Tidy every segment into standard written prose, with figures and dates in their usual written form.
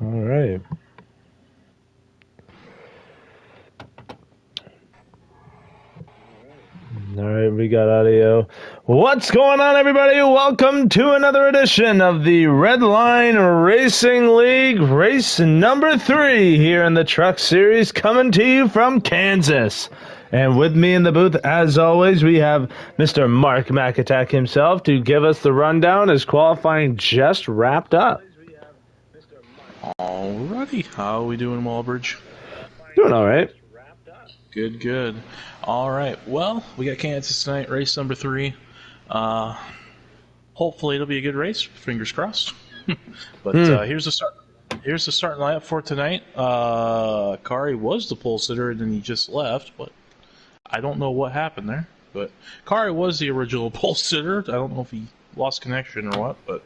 All right. All right, we got audio. What's going on, everybody? Welcome to another edition of the Redline Racing League, race number 3 here in the Truck Series, coming to you from Kansas. And with me in the booth, as always, we have Mr. Mark McAtack himself to give us the rundown as qualifying just wrapped up. Alrighty, how are we doing, Walbridge? Doing all right. Good, good. All right, well, we got Kansas tonight, race number 3. Hopefully it'll be a good race, fingers crossed. But here's the start. Here's the starting lineup for tonight. Kari was the pole sitter, and then he just left, but I don't know what happened there. But Kari was the original pole sitter. I don't know if he lost connection or what, but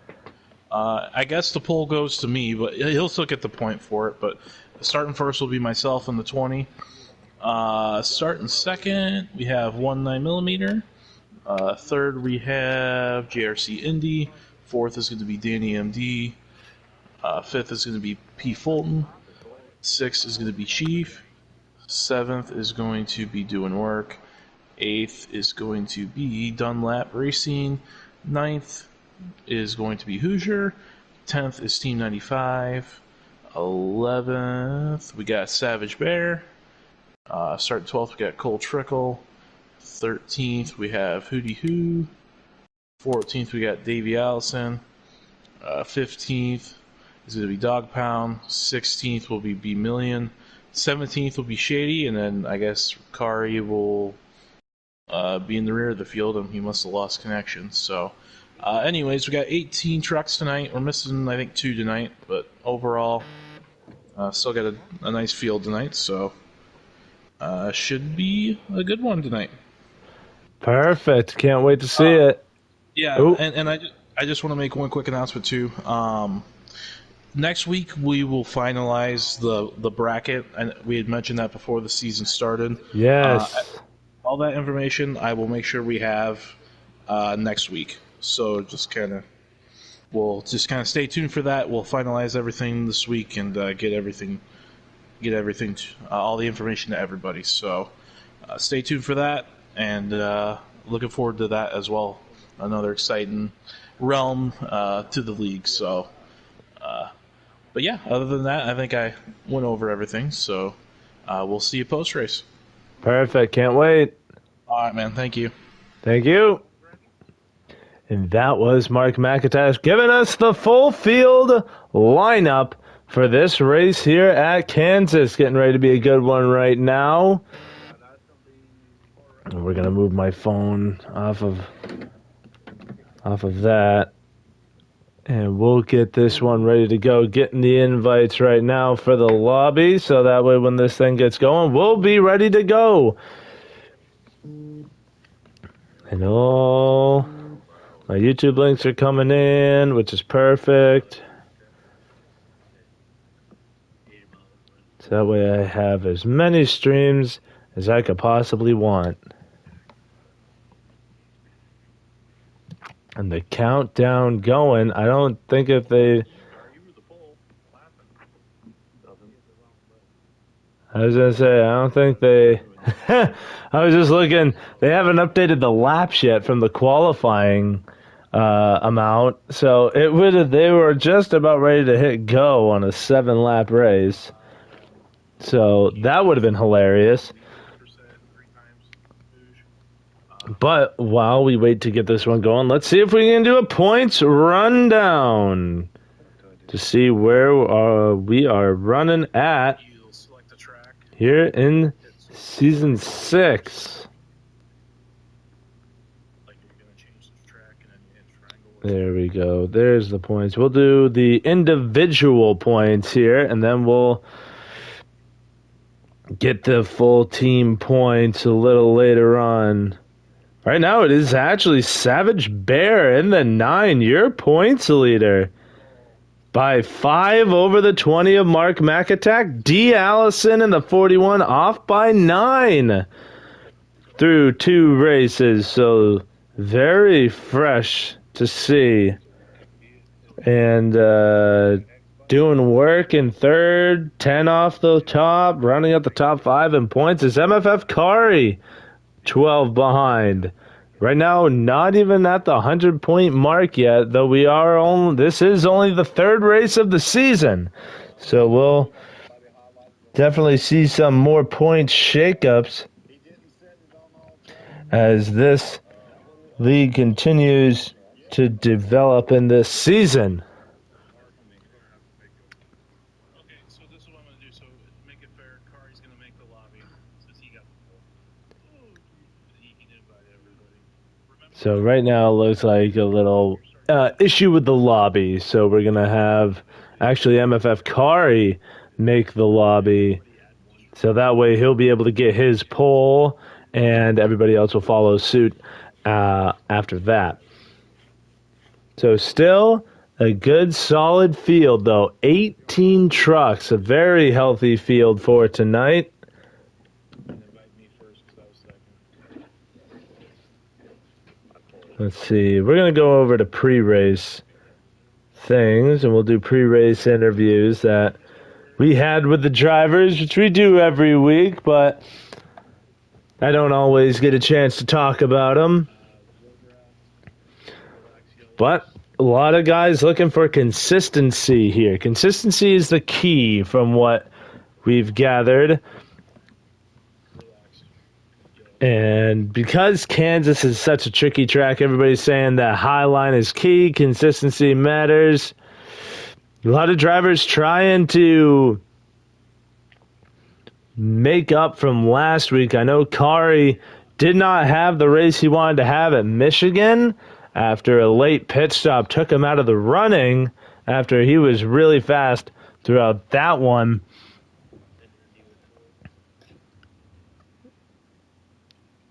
I guess the pole goes to me, but he'll still get the point for it. But starting first will be myself in the 20. Starting second, we have 19mm. Third, we have JRC Indy. Fourth is going to be Danny MD. Fifth is going to be P. Fulton. Sixth is going to be Chief. Seventh is going to be Doing Work. Eighth is going to be Dunlap Racing. Ninth is going to be Hoosier. 10th is Team 95. 11th, we got Savage Bear. Starting 12th, we got Cole Trickle. 13th, we have Hootie Hoo. 14th, we got Davey Allison. 15th is going to be Dog Pound. 16th will be B Million. 17th will be Shady, and then I guess Kari will be in the rear of the field, and he must have lost connection. So, anyways, we got 18 trucks tonight. We're missing, I think, 2 tonight, but overall, still got a nice field tonight, so should be a good one tonight. Perfect. Can't wait to see it. Yeah, and I just want to make one quick announcement too. Next week we will finalize the bracket, and we had mentioned that before the season started. Yes. All that information I will make sure we have next week. So we'll just kind of stay tuned for that. We'll finalize everything this week and get everything, all the information to everybody. So stay tuned for that, and looking forward to that as well. Another exciting realm to the league. So, but yeah, other than that, I think I went over everything. So we'll see you post race. Perfect. Can't wait. All right, man. Thank you. Thank you. And that was Mark McIntosh giving us the full field lineup for this race here at Kansas. Getting ready to be a good one right now. And we're going to move my phone off of that. And we'll get this one ready to go. Getting the invites right now for the lobby. So that way when this thing gets going, we'll be ready to go. And all my YouTube links are coming in, which is perfect. So that way I have as many streams as I could possibly want. And the countdown going. I don't think if they... I was going to say, I don't think they... I was just looking. They haven't updated the laps yet from the qualifying amount. So they were just about ready to hit go on a 7-lap race. So that would have been hilarious. But while we wait to get this one going, let's see if we can do a points rundown to see where we are running at here in Season 6. There we go. There's the points. We'll do the individual points here, and then we'll get the full team points a little later on. Right now it is actually Savage Bear in the 9, your points leader. By 5 over the 20 of Mark McAtack. D. Allison in the 41 off by 9 through 2 races, so very fresh to see. And doing work in third, 10 off the top, running up the top 5 in points is MFF Kari, 12 behind. Right now, not even at the 100-point mark yet, though this is only the 3rd race of the season. So we'll definitely see some more point shakeups as this league continues to develop in this season. Okay, so this is what I'm going to do. So make it fair. Kari's going to make the lobby since he got the poll. He can invite everybody. So right now it looks like a little issue with the lobby. So we're going to have actually MFF Kari make the lobby. So that way he'll be able to get his poll and everybody else will follow suit after that. So still a good solid field though. 18 trucks, a very healthy field for tonight. Let's see. We're going to go over to pre-race things, and we'll do pre-race interviews that we had with the drivers, which we do every week, but I don't always get a chance to talk about them. But a lot of guys looking for consistency here. Consistency is the key from what we've gathered. And because Kansas is such a tricky track, everybody's saying that high line is key, consistency matters. A lot of drivers trying to make up from last week. I know Kari did not have the race he wanted to have at Michigan after a late pit stop took him out of the running after he was really fast throughout that one.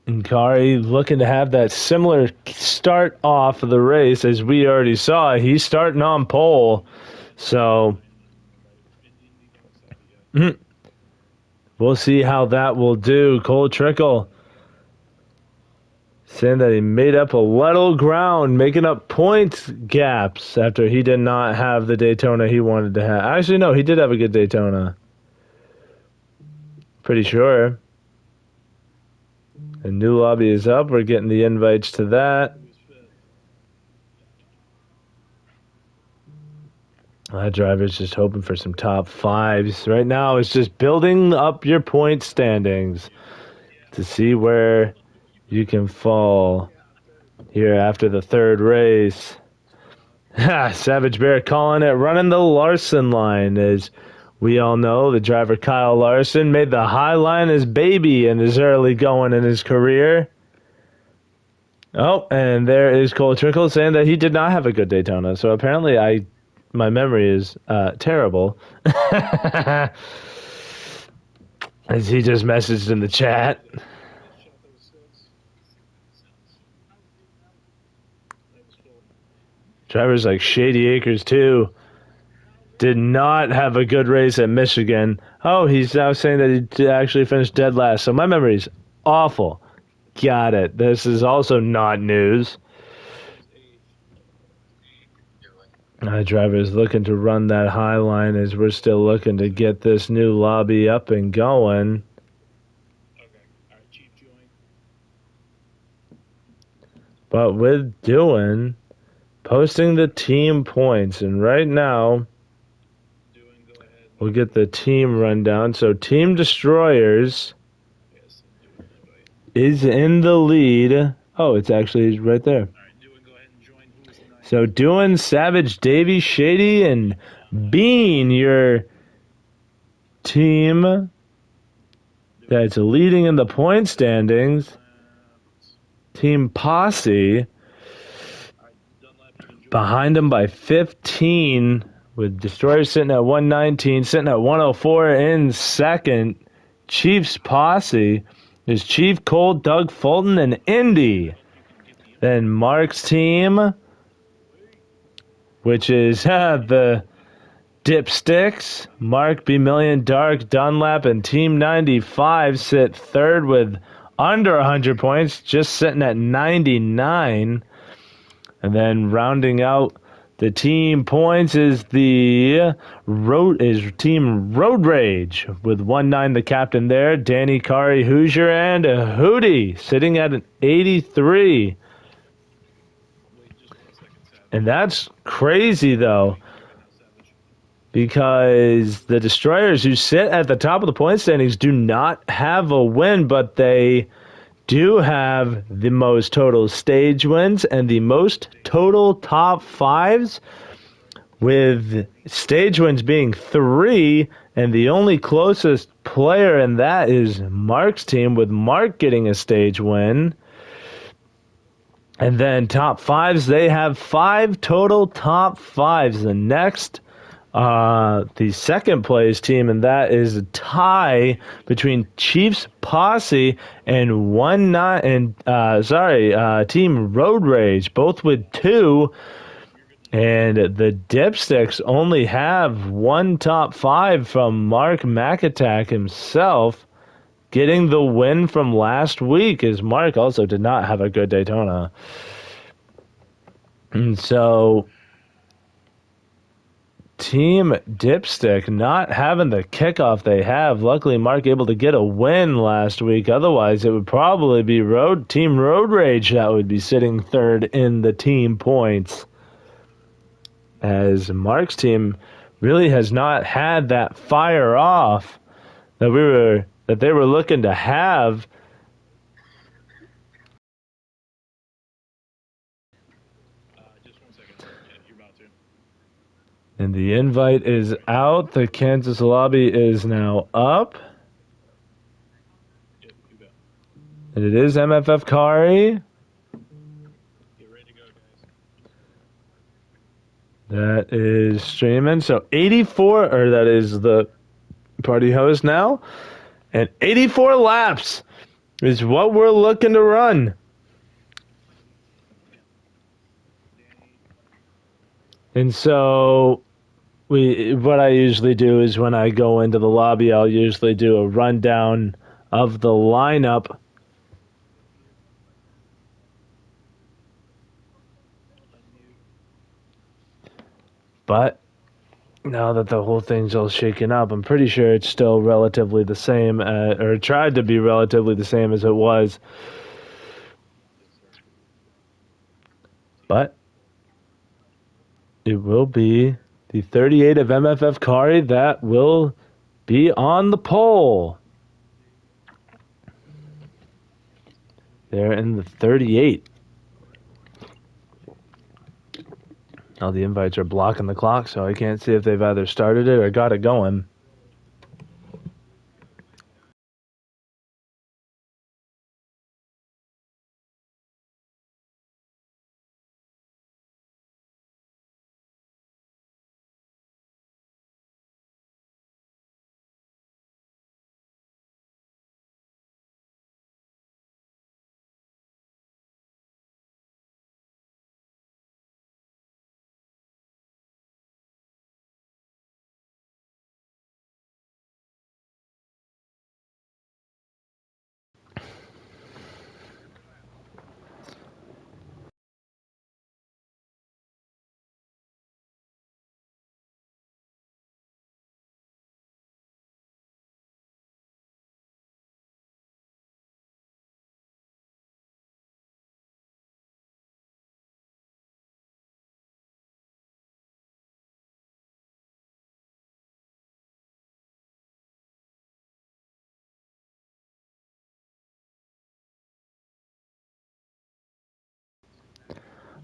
And Kari looking to have that similar start off of the race as we already saw. He's starting on pole. So we'll see how that will do. Cole Trickle saying that he made up a little ground, making up points gaps after he did not have the Daytona he wanted to have. Actually, no, he did have a good Daytona. Pretty sure. A new lobby is up. We're getting the invites to that. That driver's just hoping for some top 5s. Right now, it's just building up your point standings to see where you can fall here after the 3rd race. Savage Bear calling it, running the Larson line. As we all know, the driver Kyle Larson made the high line his baby in his early going in his career. Oh, and there is Cole Trickle saying that he did not have a good Daytona. So apparently my memory is terrible. As he just messaged in the chat. Drivers like Shady Acres, too, did not have a good race at Michigan. Oh, he's now saying that he actually finished dead last. So my memory's awful. Got it. This is also not news. Drivers looking to run that high line as we're still looking to get this new lobby up and going. But with doing, posting the team points, and right now we'll get the team rundown. So Team Destroyers is in the lead. Oh, it's actually right there. So doing Savage, Davey, Shady, and Bean, your team that's leading in the point standings. Team Posse behind them by 15, with Destroyer sitting at 119, sitting at 104 in second. Chief's Posse is Chief Cole, Doug Fulton, and Indy. Then Mark's team, which is the Dipsticks, Mark, B Million, Dark, Dunlap, and Team 95 sit third with under 100 points, just sitting at 99. And then rounding out the team points is Team Road Rage with 1-9, the captain there, Danny, Kari, Hoosier, and Hootie sitting at an 83. And that's crazy, though, because the Destroyers, who sit at the top of the point standings, do not have a win, but they do have the most total stage wins and the most total top fives, with stage wins being 3, and the only closest player in that is Mark's team, with Mark getting a stage win. And then top fives, they have 5 total top fives. The next, the second place team, and that is a tie between Chiefs Posse and Team Road Rage, both with 2. And the Dipsticks only have 1 top 5 from Mark McAttack himself, getting the win from last week, as Mark also did not have a good Daytona. And so Team Dipstick not having the kickoff they have. Luckily, Mark able to get a win last week. Otherwise, it would probably be Team Road Rage that would be sitting third in the team points, as Mark's team really has not had that fire off that they were looking to have. Just 1 second. Yeah, you're about to. And the invite is out. The Kansas lobby is now up. Yep, you go. And it is MFF Kari. Get ready to go, guys. That is streaming. So 84, or that is the party host now. And 84 laps is what we're looking to run. And so what I usually do is when I go into the lobby, I'll usually do a rundown of the lineup. But now that the whole thing's all shaken up, I'm pretty sure it's still relatively the same, or tried to be relatively the same as it was. But it will be the 38 of MFF Kari that will be on the pole. They're in the 38. All the invites are blocking the clock, so I can't see if they've either started it or got it going.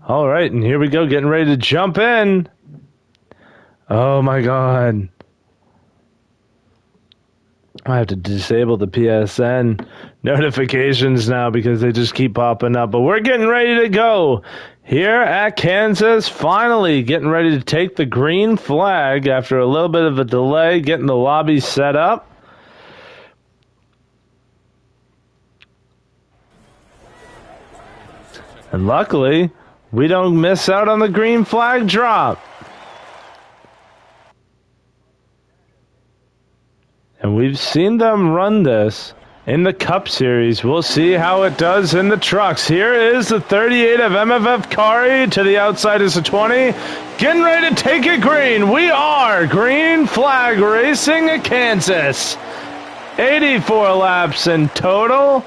All right, and here we go, getting ready to jump in. Oh my God. I have to disable the PSN notifications now because they just keep popping up. But we're getting ready to go here at Kansas. Finally getting ready to take the green flag after a little bit of a delay getting the lobby set up. And luckily, we don't miss out on the green flag drop. And we've seen them run this in the Cup Series. We'll see how it does in the trucks. Here is the 38 of MFF Kari. To the outside is the 20. Getting ready to take it green. We are Green Flag Racing at Kansas. 84 laps in total.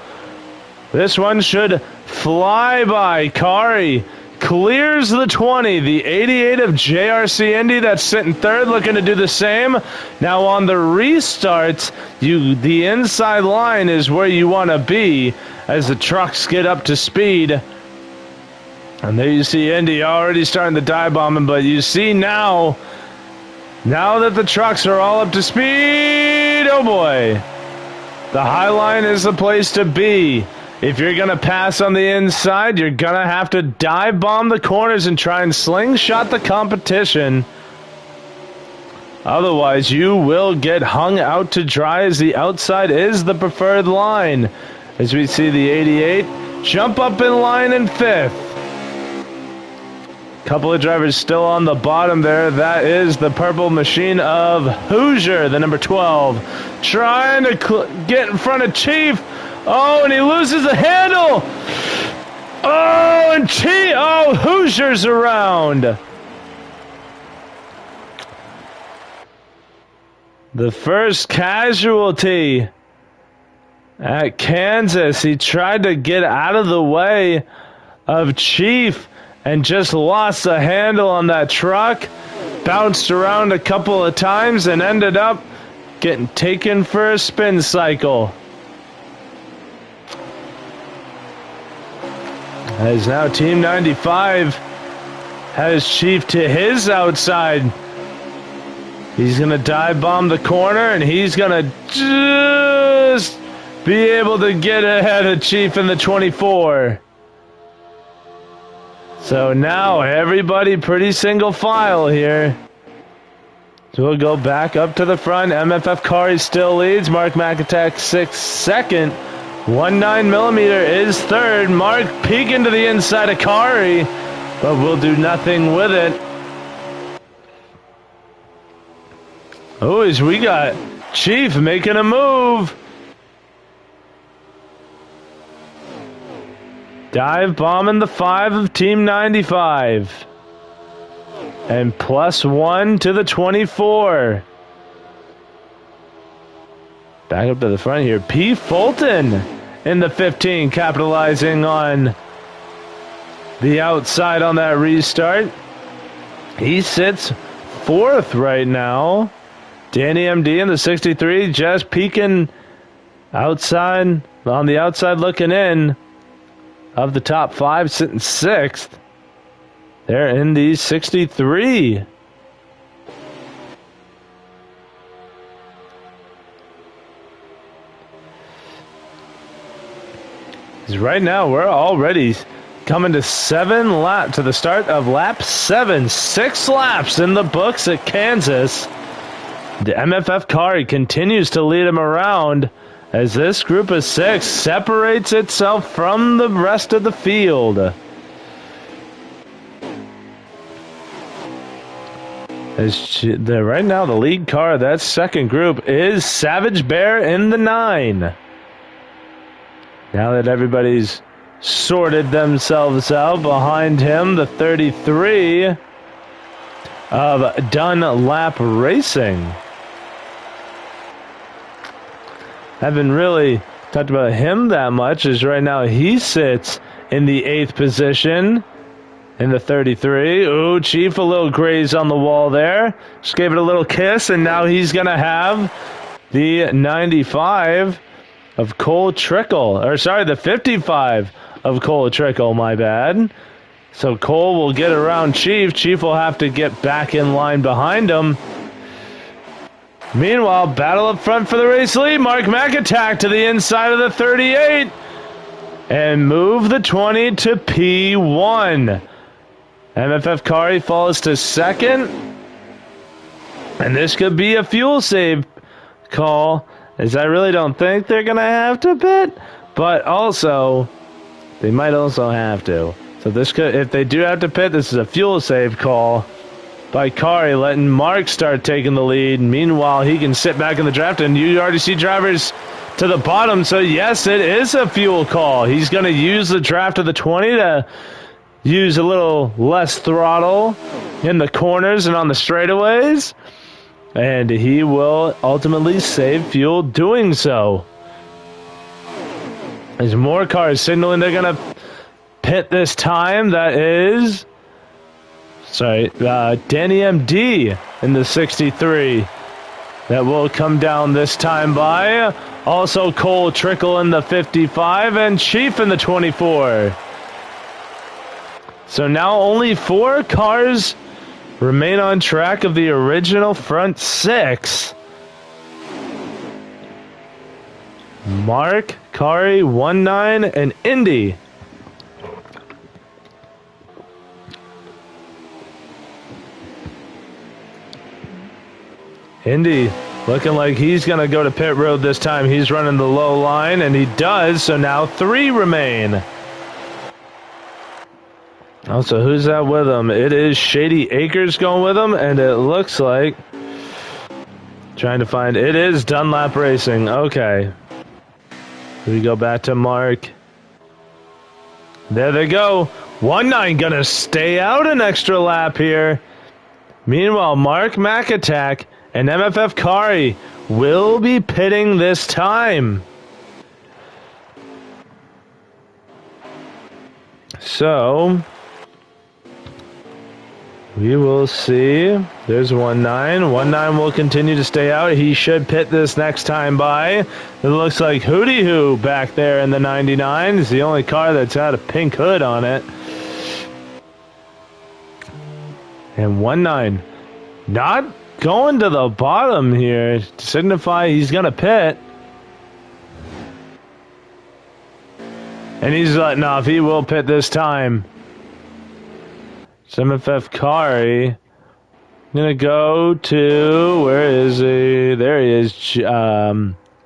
This one should fly by. Kari clears the 20. The 88 of JRC Indy that's sitting third, looking to do the same. Now on the restarts, the inside line is where you want to be as the trucks get up to speed. And there you see Indy already starting to dive bombing, but you see now that the trucks are all up to speed, oh boy, the high line is the place to be. If you're going to pass on the inside, you're going to have to dive bomb the corners and try and slingshot the competition. Otherwise, you will get hung out to dry, as the outside is the preferred line. As we see the 88 jump up in line in fifth. Couple of drivers still on the bottom there. That is the purple machine of Hoosier, the number 12. Trying to get in front of Chief. Oh, and he loses the handle. Oh, and Hoosier's around. The first casualty at Kansas. He tried to get out of the way of Chief and just lost the handle on that truck. Bounced around a couple of times and ended up getting taken for a spin cycle. As now Team 95 has Chief to his outside. He's going to dive bomb the corner, and he's going to just be able to get ahead of Chief in the 24. So now everybody pretty single file here. So we'll go back up to the front. MFF Kari still leads. Mark McAtack 6th, second. 19mm is third. Mark peeking to the inside of Kari, but will do nothing with it. Oh, as we got Chief making a move. Dive bombing the 5 of Team 95. And +1 to the 24. Back up to the front here. P. Fulton in the 15, capitalizing on the outside on that restart. He sits 4th right now. Danny MD in the 63, just peeking outside, on the outside looking in. Of the top 5, sitting 6th. They're in the 63. Right now, we're already coming to to the start of lap 7. 6 laps in the books at Kansas. The MFF Kari continues to lead him around as this group of 6 separates itself from the rest of the field. Right now, the lead car of that second group is Savage Bear in the 9. Now that everybody's sorted themselves out, behind him, the 33 of Dunlap Racing. Haven't really talked about him that much, as right now he sits in the 8th position in the 33. Ooh, Chief, a little graze on the wall there. Just gave it a little kiss, and now he's going to have the 95 of Cole Trickle. Or, sorry, the 55 of Cole Trickle, my bad. So Cole will get around Chief. Chief will have to get back in line behind him. Meanwhile, battle up front for the race lead. Mark McAtack to the inside of the 38. And move the 20 to P1. MFF Kari falls to second. And this could be a fuel save call, as I really don't think they're going to have to pit. But also, they might also have to. So this could, if they do have to pit, this is a fuel save call by Kari, letting Mark start taking the lead. Meanwhile, he can sit back in the draft, and you already see drivers to the bottom. So, yes, it is a fuel call. He's going to use the draft of the 20 to use a little less throttle in the corners and on the straightaways. And he will ultimately save fuel doing so. There's more cars signaling they're going to pit this time. That is... Danny MD in the 63. That will come down this time by. Also Cole Trickle in the 55 and Chief in the 24. So now only 4 cars remain on track of the original front 6. Mark, Kari, 19, and Indy. Indy looking like he's going to go to pit road this time. He's running the low line, and he does. So now 3 remain. Also, who's that with him? It is Shady Acres going with him, and it looks like... Trying to find... It is Dunlap Racing. Okay. We go back to Mark. There they go. 19 going to stay out an extra lap here. Meanwhile, Mark McAttack and MFF Kari will be pitting this time. So, we will see. There's 19. 19 will continue to stay out. He should pit this next time by. It looks like Hootie Hoo back there in the 99 is the only car that's had a pink hood on it. And 19 not going to the bottom here to signify he's going to pit. And he's like, no, if he will pit this time. MFF Kari going to go to, where is he? There he is.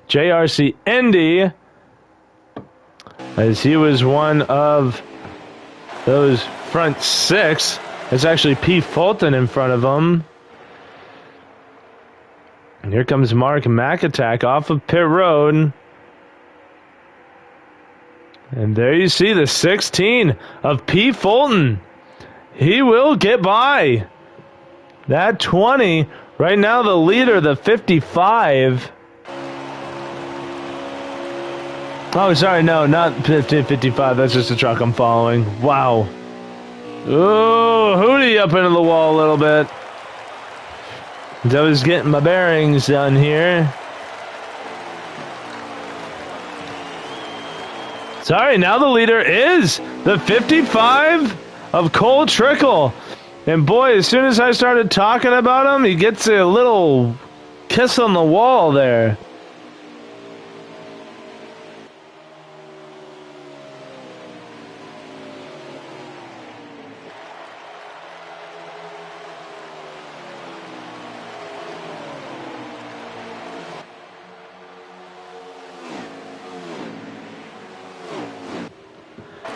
JRC Indy. As he was one of those front 6. It's actually P. Fulton in front of him. And here comes Mark McAttack off of pit road. And there you see the 16 of P. Fulton. He will get by. That 20. Right now the leader, the 55. Oh, sorry, no, not 55. That's just a truck I'm following. Wow. Ooh, Hootie up into the wall a little bit. I was getting my bearings done here. Sorry, now the leader is the 55 of Cole Trickle. And boy, as soon as I started talking about him, he gets a little kiss on the wall there.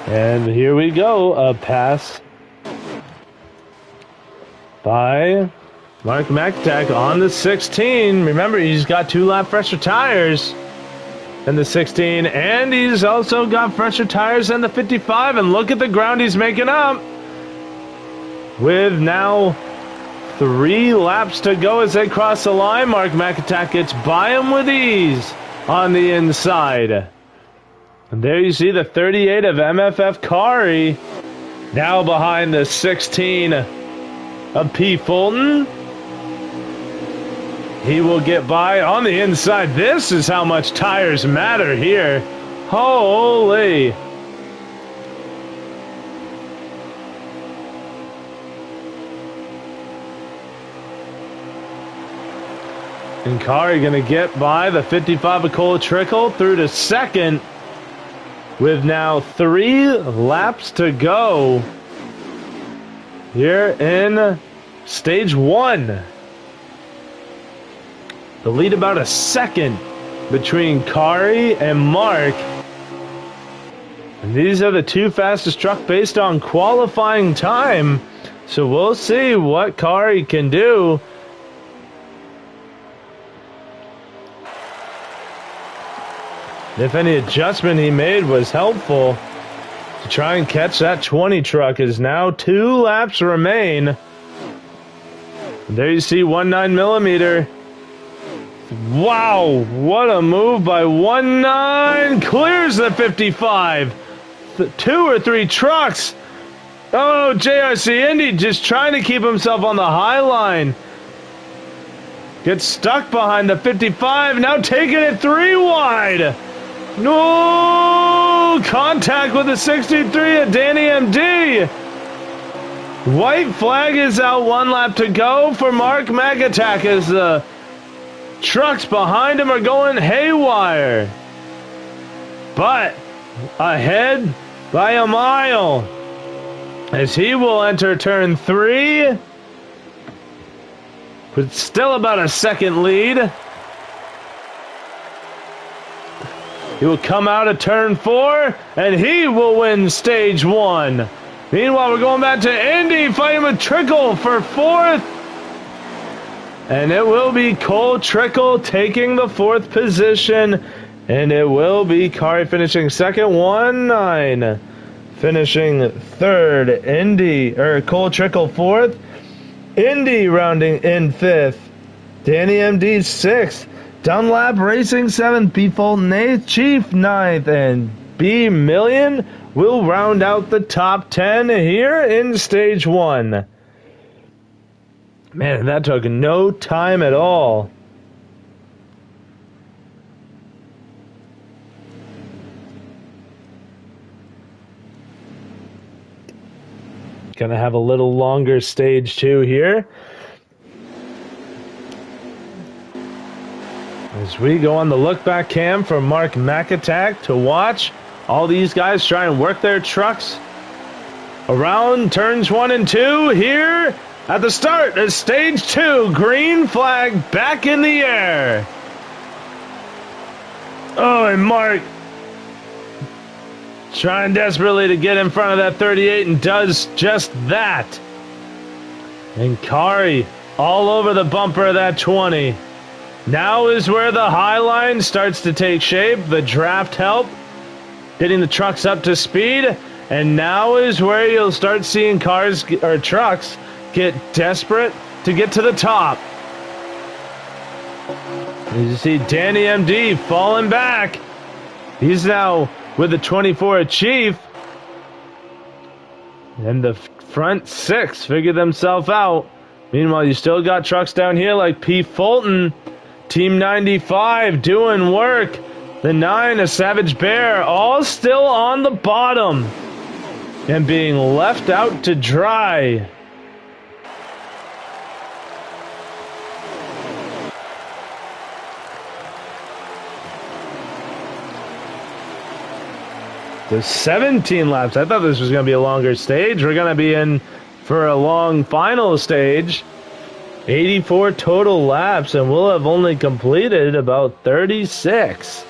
And here we go, a pass by Mark McAttack on the 16. Remember, he's got 2 lap fresher tires in the 16, and he's also got fresher tires in the 55. And look at the ground he's making up. With now 3 laps to go as they cross the line, Mark McAttack gets by him with ease on the inside. And there you see the 38 of MFF Kari, now behind the 16 of P. Fulton. He will get by on the inside. This is how much tires matter here. Holy. And Kari going to get by the 55 of Cole Trickle through to second. With now 3 laps to go here in stage 1. The lead about a second between Kari and Mark. And these are the 2 fastest trucks based on qualifying time. So we'll see what Kari can do. If any adjustment he made was helpful to try and catch that 20 truck, as now 2 laps remain. There you see 19mm. Wow, what a move by 19. Clears the 55. 2 or 3 trucks. Oh, JRC Indy just trying to keep himself on the high line. Gets stuck behind the 55. Now taking it 3 wide. No contact with the 63 at Danny MD. White flag is out, 1 lap to go for Mark McAtack as the trucks behind him are going haywire. But ahead by a mile as he will enter turn 3 with still about a second lead. He will come out of turn 4 and he will win stage 1. Meanwhile, we're going back to Indy, fighting with Trickle for 4th. And it will be Cole Trickle taking the 4th position. And it will be Kari finishing 2nd, 1-9. Finishing 3rd, Indy, Cole Trickle 4th. Indy rounding in 5th. Danny MD 6th. Dunlap Racing 7th. B Fulton 8th. Chief 9th. And B Million will round out the top 10 here in stage 1. Man, that took no time at all. Gonna have a little longer stage 2 here. As we go on the look back cam for Mark McAtack to watch all these guys try and work their trucks around turns 1 and 2 here at the start of stage 2. Green flag back in the air. Oh, and Mark trying desperately to get in front of that 38 and does just that. And Kari all over the bumper of that 20. Now is where the high line starts to take shape. The draft help, getting the trucks up to speed. And now is where you'll start seeing cars or trucks get desperate to get to the top. As you see Danny MD falling back. He's now with the 24 Chief. And the front 6 figured themselves out. Meanwhile, you still got trucks down here like P. Fulton. Team 95 doing work. The 9, a Savage Bear, all still on the bottom and being left out to dry. There's 17 laps. I thought this was going to be a longer stage. We're going to be in for a long final stage. 84 total laps, and we'll have only completed about 36.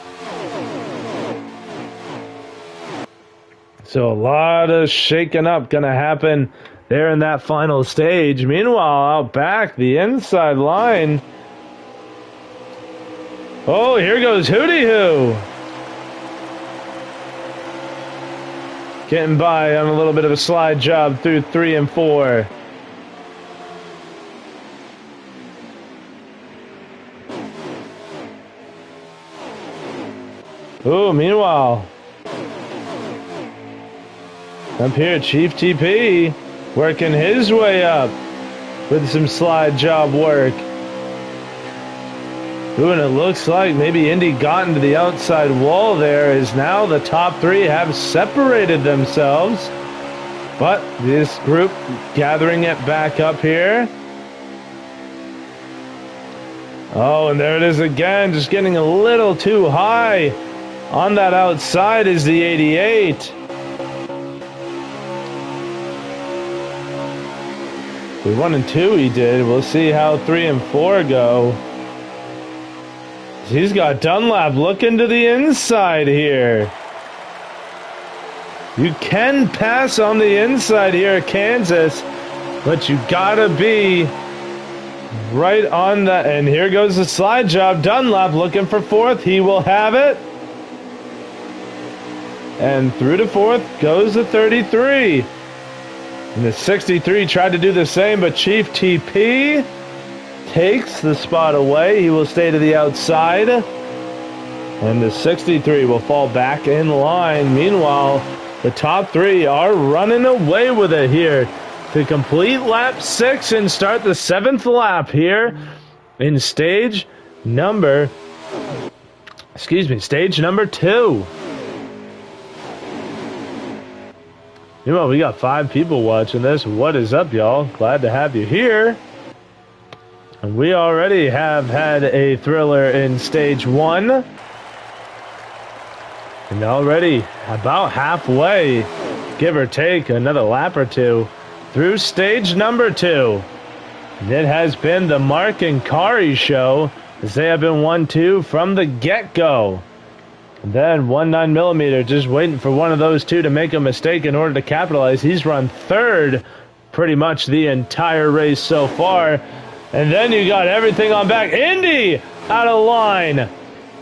So a lot of shaking up going to happen there in that final stage. Meanwhile, out back, the inside line. Oh, here goes Hootie Hoo. Getting by on a little bit of a slide job through 3 and 4. Oh, meanwhile, up here, Chief TP working his way up with some slide job work. Ooh, and it looks like maybe Indy got into the outside wall there, as now the top 3 have separated themselves. But this group gathering it back up here. Oh, and there it is again, just getting a little too high. On that outside is the 88. The 1 and 2 he did. We'll see how 3 and 4 go. He's got Dunlap looking to the inside here. You can pass on the inside here at Kansas, but you gotta be right on that. And here goes the slide job. Dunlap looking for 4th. He will have it. And through to fourth goes the 33. And the 63 tried to do the same, but Chief TP takes the spot away. He will stay to the outside. And the 63 will fall back in line. Meanwhile, the top three are running away with it here to complete lap 6 and start the 7th lap here in stage number 2. You know, we got 5 people watching this. What is up, y'all? Glad to have you here. And we already have had a thriller in stage 1. And already about halfway, give or take another lap or two, through stage number 2. And it has been the Mark and Kari show, as they have been 1-2 from the get-go. And then 19mm just waiting for one of those two to make a mistake in order to capitalize. He's run third pretty much the entire race so far. And then you got everything on back. Indy out of line.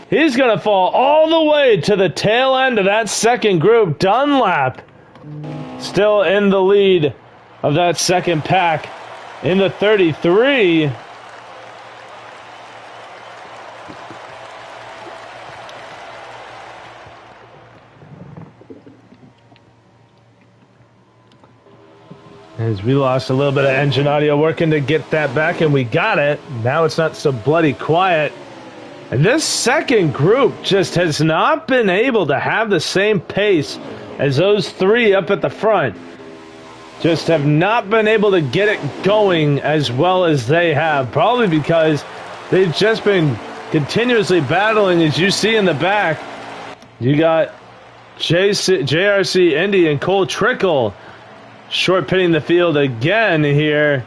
He's going to fall all the way to the tail end of that second group. Dunlap still in the lead of that second pack in the 33. As we lost a little bit of engine audio, working to get that back, and we got it. Now it's not so bloody quiet. And this second group just has not been able to have the same pace as those three up at the front. Just have not been able to get it going as well as they have. Probably because they've just been continuously battling, as you see in the back. You got JRC Indy and Cole Trickle short pitting the field again here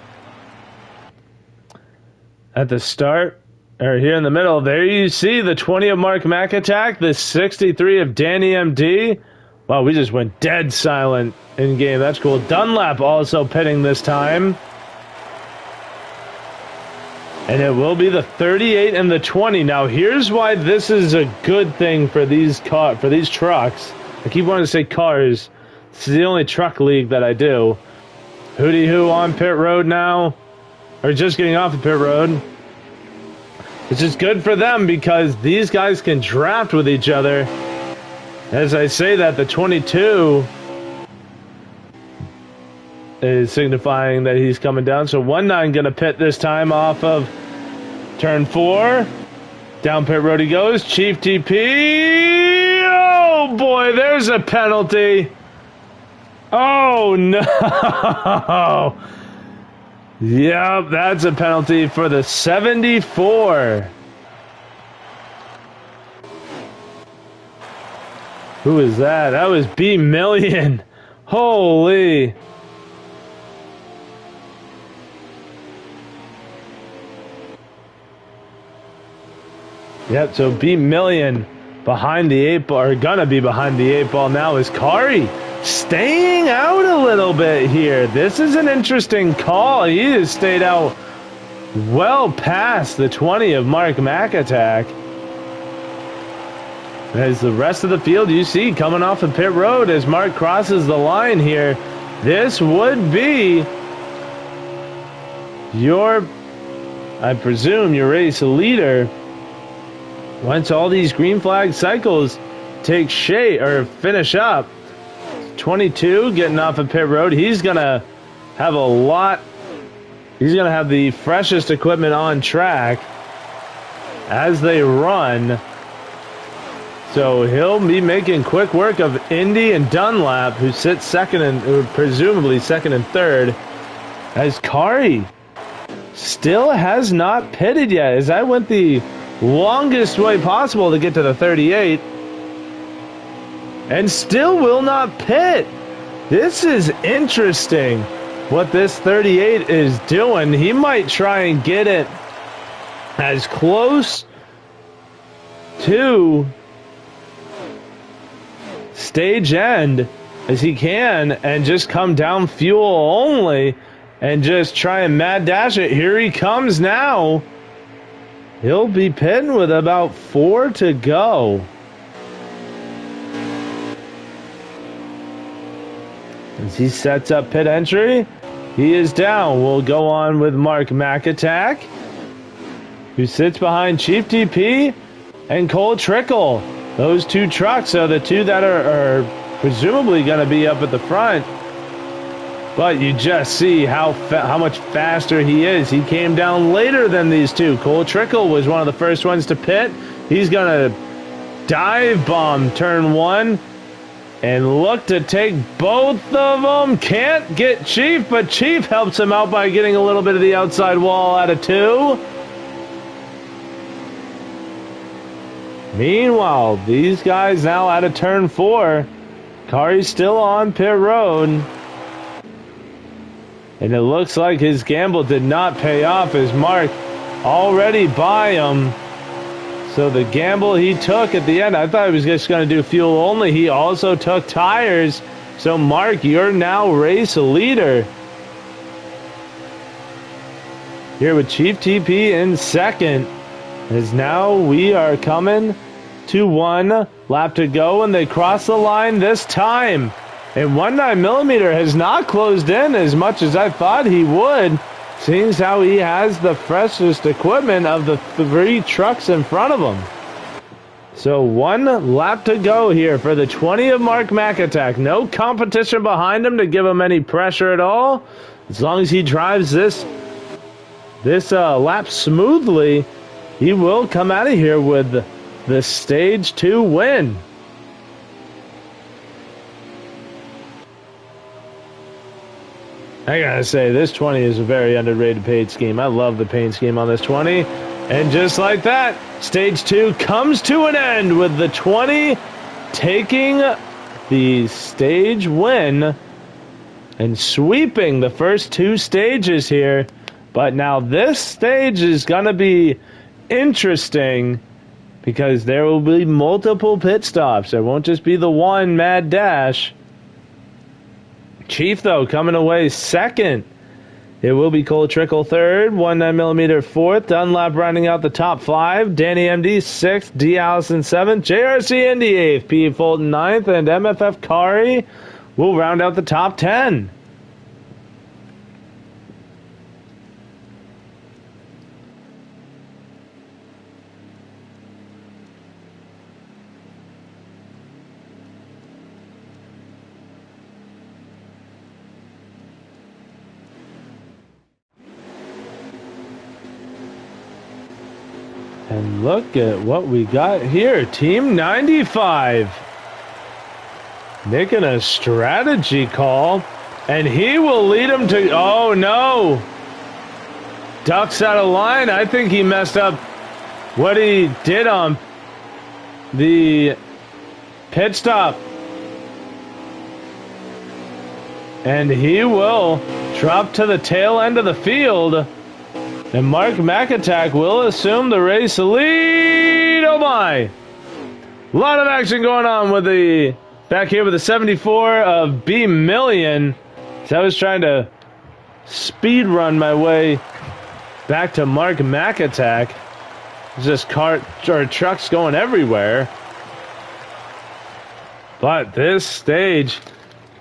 at the start, or here in the middle. There you see the 20 of Mark McAttack, the 63 of Danny MD. Wow, we just went dead silent in game. That's cool. Dunlap also pitting this time. And it will be the 38 and the 20. Now, here's why this is a good thing for these trucks. I keep wanting to say cars. This is the only truck league that I do. Hootie Hoo on pit road now. Or just getting off the pit road. It's just good for them because these guys can draft with each other. As I say that, the 22 is signifying that he's coming down. So 19 going to pit this time off of turn 4. Down pit road he goes. Chief TP. Oh boy, there's a penalty. Oh, no. Yep, that's a penalty for the 74. Who is that? That was B Million. Holy. Yep, so B Million behind the 8 ball, or gonna be behind the 8 ball now is Kari. Staying out a little bit here. This is an interesting call. He has stayed out well past the 20 of Mark McAttack. As the rest of the field you see coming off of pit road as Mark crosses the line here. This would be your, I presume, your race leader. Once all these green flag cycles take shape or finish up. 22 getting off of pit road. He's going to have a lot. He's going to have the freshest equipment on track as they run. So he'll be making quick work of Indy and Dunlap, who sits second and presumably second and third, as Kari still has not pitted yet, as I went the longest way possible to get to the 38. And still will not pit. This is interesting what this 38 is doing. He might try and get it as close to stage end as he can and just come down fuel only and just try and mad dash it. Here he comes now. He'll be pitting with about 4 to go. As he sets up pit entry, he is down. We'll go on with Mark McAttack, who sits behind Chief TP and Cole Trickle. Those two trucks are the two that are presumably going to be up at the front. But you just see how much faster he is. He came down later than these two. Cole Trickle was one of the first ones to pit. He's going to dive bomb turn 1 and look to take both of them. Can't get Chief, but Chief helps him out by getting a little bit of the outside wall out of 2. Meanwhile, these guys now out of turn 4. Kari's still on pit road. And it looks like his gamble did not pay off as Mark already by him. So the gamble he took at the end, I thought he was just going to do fuel only. He also took tires. So Mark, you're now race leader. Here with Chief TP in second. As now we are coming to 1 lap to go, and they cross the line this time. And 19mm has not closed in as much as I thought he would, seeing as how he has the freshest equipment of the 3 trucks in front of him. So 1 lap to go here for the 20 of Mark McAttack. No competition behind him to give him any pressure at all. As long as he drives this lap smoothly, he will come out of here with the Stage 2 win. I gotta say, this 20 is a very underrated paint scheme. I love the paint scheme on this 20. And just like that, Stage 2 comes to an end with the 20 taking the stage win and sweeping the first 2 stages here. But now this stage is gonna be interesting because there will be multiple pit stops. There won't just be the one mad dash. Chief, though, coming away second. It will be Cole Trickle third, 19mm fourth, Dunlap rounding out the top 5, Danny MD 6th, D. Allison 7th, JRC Indy 8th, P. Fulton 9th, and MFF Kari will round out the top 10. And look at what we got here. Team 95 making a strategy call. And he will lead him to... Oh, no. Ducks out of line. I think he messed up what he did on the pit stop. And he will drop to the tail end of the field. And Mark McAttack will assume the race lead. Oh my! A lot of action going on with the back here with the 74 of B Million. So I was trying to speed run my way back to Mark McAttack. There's just trucks going everywhere. But this stage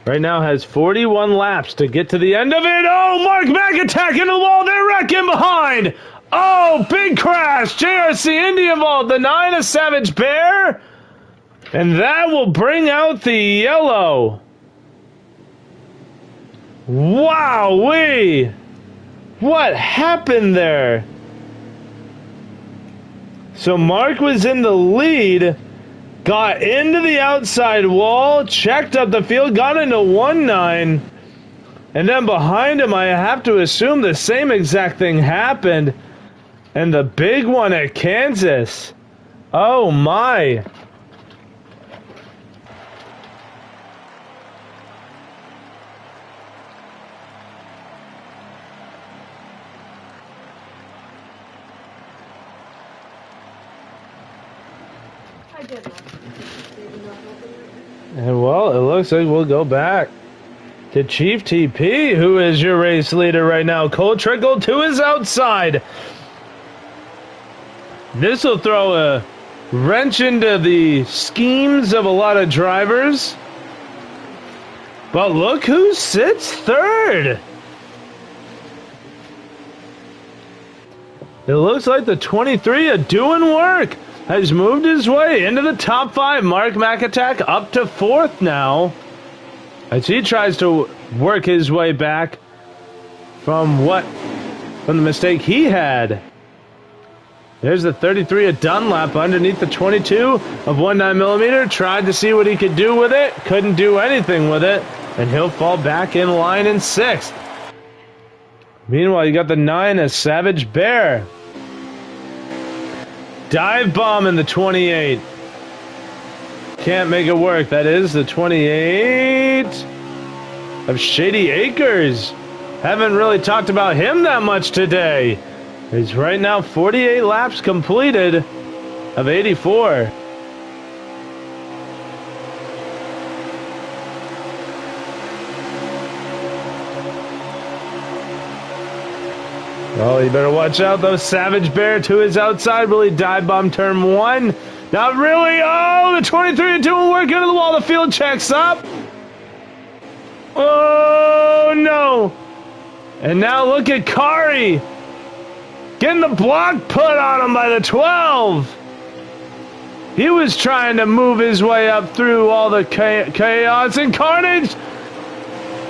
right now has 41 laps to get to the end of it. Oh, Mark McAttack into the wall. They're wrecking behind. Oh, big crash. JRC Indy involved. The 9 of Savage Bear. And that will bring out the yellow. Wow-wee. What happened there? So Mark was in the lead. Got into the outside wall, checked up the field, got into 1-9, and then behind him, I have to assume the same exact thing happened, and the big one at Kansas. Oh my. And well, it looks like we'll go back to Chief TP, who is your race leader right now. Cole Trickle to his outside. This will throw a wrench into the schemes of a lot of drivers. But look who sits third. It looks like the 23 of doing work has moved his way into the top 5. Mark McAtack up to 4th now as he tries to work his way back from the mistake he had. There's the 33 of Dunlap underneath the 22 of 19mm. Tried to see what he could do with it. Couldn't do anything with it. And he'll fall back in line in 6th. Meanwhile, you got the 9 of Savage Bear. Dive bomb in the 28. Can't make it work. That is the 28 of Shady Acres. Haven't really talked about him that much today. He's right now 48 laps completed of 84. Oh, you better watch out though. Savage Bear to his outside. Will he dive bomb turn 1? Not really. Oh, the 23 doing work into the wall. The field checks up. Oh, no. And now look at Kari. Getting the block put on him by the 12. He was trying to move his way up through all the chaos and carnage.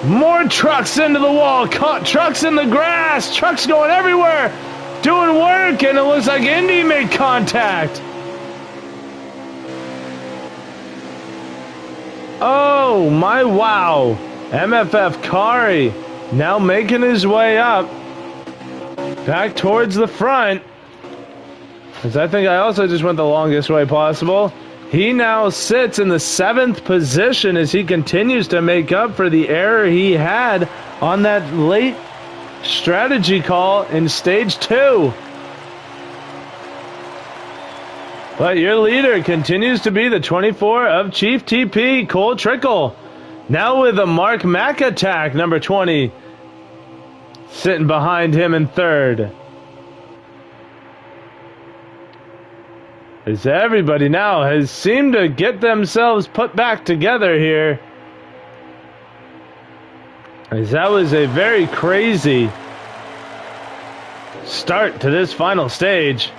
More trucks into the wall. Trucks in the grass. Trucks going everywhere. Doing work, and it looks like Indy made contact. Oh, my wow. MFF Kari now making his way up. Back towards the front. Because I think I also just went the longest way possible. He now sits in the 7th position as he continues to make up for the error he had on that late strategy call in stage 2. But your leader continues to be the 24 of Chief TP, Cole Trickle. Now with a Mark McAtack, number 20, sitting behind him in 3rd. As everybody now has seemed to get themselves put back together here. As that was a very crazy start to this final stage.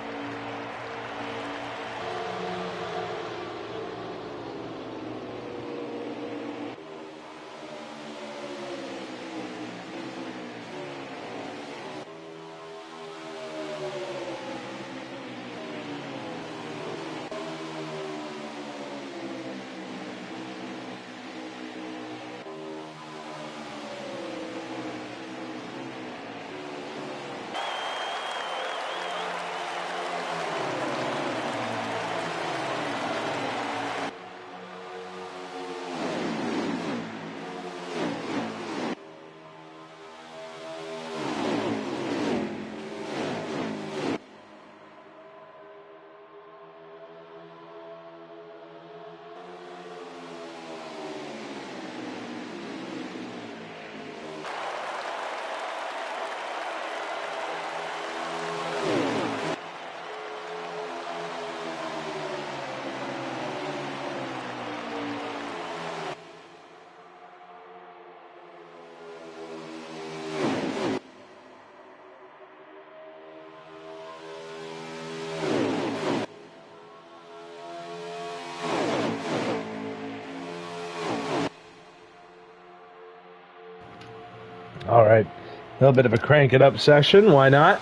All right, a little bit of a crank it up session, why not?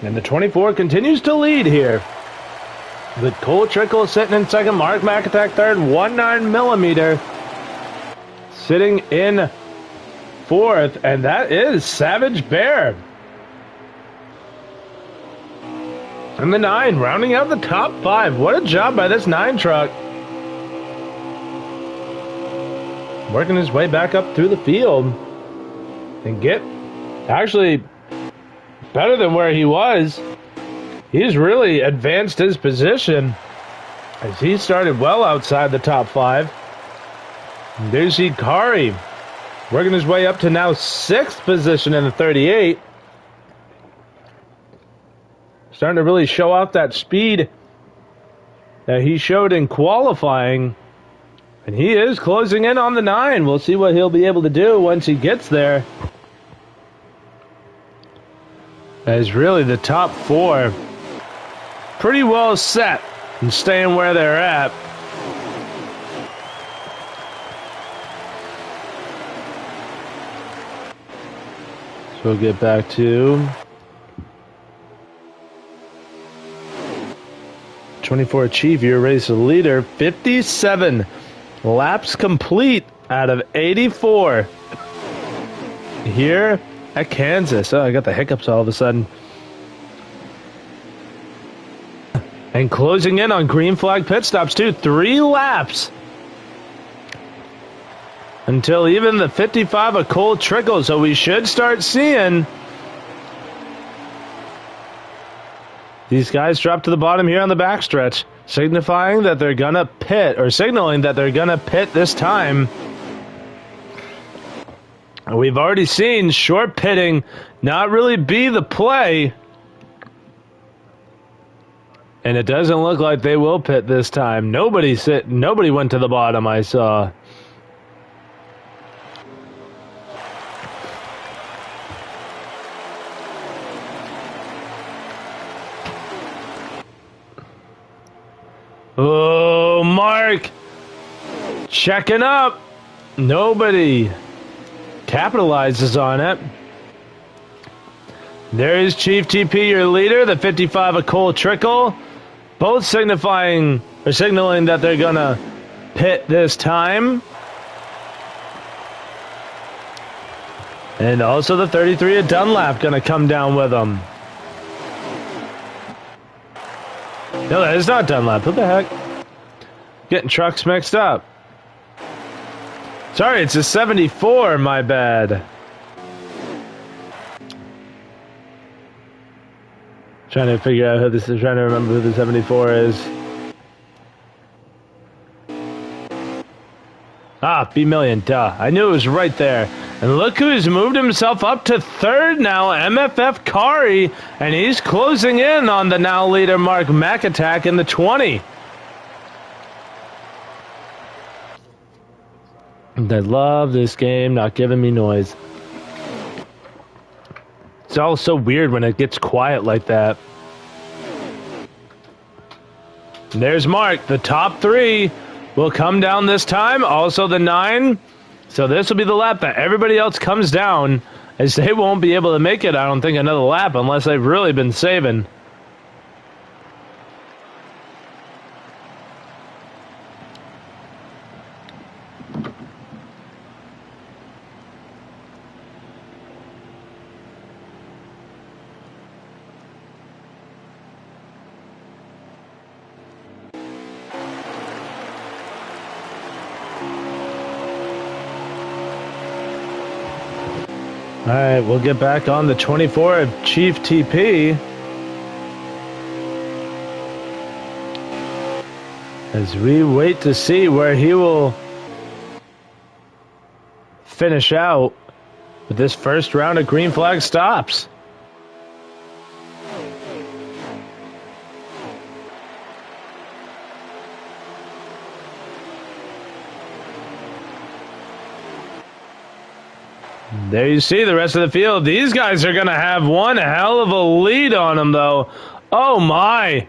And the 24 continues to lead here. With Cole Trickle sitting in 2nd, Mark McAtack 3rd, 19mm sitting in 4th, and that is Savage Bear. And the 9 rounding out the top 5. What a job by this 9 truck. Working his way back up through the field and get actually better than where he was. He's really advanced his position as he started well outside the top 5. And there you see Kari working his way up to now 6th position in the 38. Starting to really show off that speed that he showed in qualifying. And he is closing in on the 9. We'll see what he'll be able to do once he gets there. As really the top 4 pretty well set and staying where they're at. So we'll get back to 24 Chief, your race leader, 57 laps complete out of 84 here at Kansas. Oh, I got the hiccups all of a sudden. And closing in on green flag pit stops too. 3 laps until even the 55 of Cole Trickle. So we should start seeing these guys drop to the bottom here on the backstretch, signifying that they're gonna pit, or signaling that they're gonna pit this time. We've already seen short pitting not really be the play, and it doesn't look like they will pit this time. Nobody went to the bottom, I saw. Oh, Mark checking up. Nobody capitalizes on it. There is Chief TP, your leader, the 55 of Cole Trickle, both signaling that they're gonna pit this time. And also the 33 of Dunlap gonna come down with them. No, that is not Dunlap. What the heck? Getting trucks mixed up. Sorry, it's a 74, my bad. Trying to figure out who this is, trying to remember who the 74 is. Ah, B-Million, duh. I knew it was right there. And look who's moved himself up to 3rd now, MFF Kari, and he's closing in on the now leader Mark McAttack in the 20. And I love this game not giving me noise. It's all so weird when it gets quiet like that. And there's Mark, the top 3 will come down this time, also the 9. So this will be the lap that everybody else comes down, as they won't be able to make it, I don't think, another lap unless they've really been saving. All right, we'll get back on the 24 of Chief TP. As we wait to see where he will finish out with this first round of green flag stops. There you see the rest of the field. These guys are going to have one hell of a lead on them, though. Oh, my.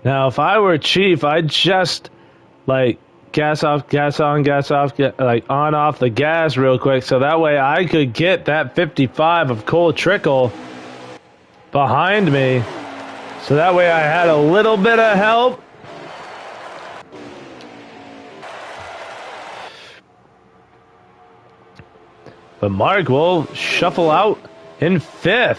Now, if I were Chief, I'd just, like, gas off, gas on, gas off, like, on, off the gas real quick, so that way I could get that 55 of Cole Trickle behind me. So that way I had a little bit of help. But Mark will shuffle out in 5th.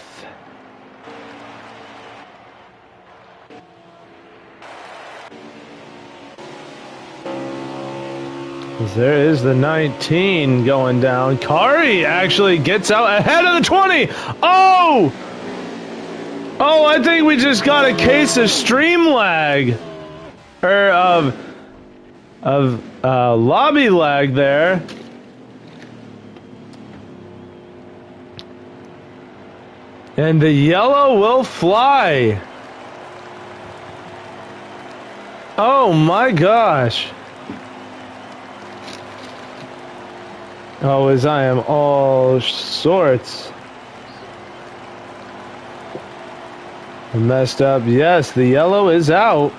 There is the 19 going down. Kari actually gets out ahead of the 20. Oh! Oh, I think we just got a case of stream lag. Or of lobby lag there. And the yellow will fly. Oh my gosh. Oh, as I am all sorts messed up. Yes, the yellow is out.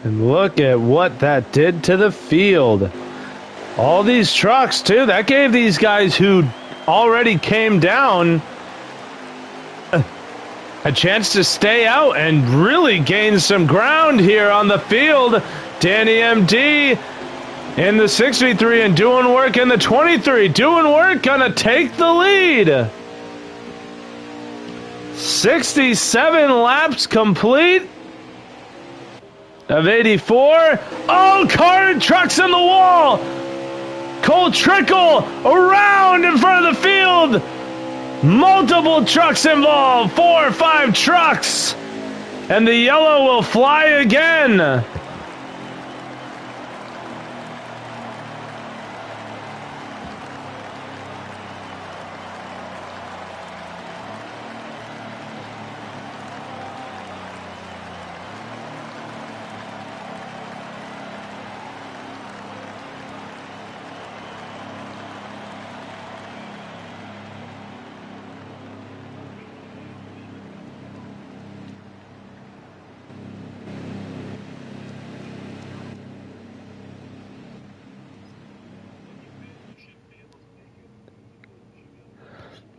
And look at what that did to the field. All these trucks, too. That gave these guys who already came down a chance to stay out and really gain some ground here on the field. Danny MD in the 63 and doing work in the 23. Doing work, gonna take the lead. 67 laps complete of 84. Oh, car and trucks in the wall. Cole Trickle around in front of the field. Multiple trucks involved. 4 or 5 trucks. And the yellow will fly again.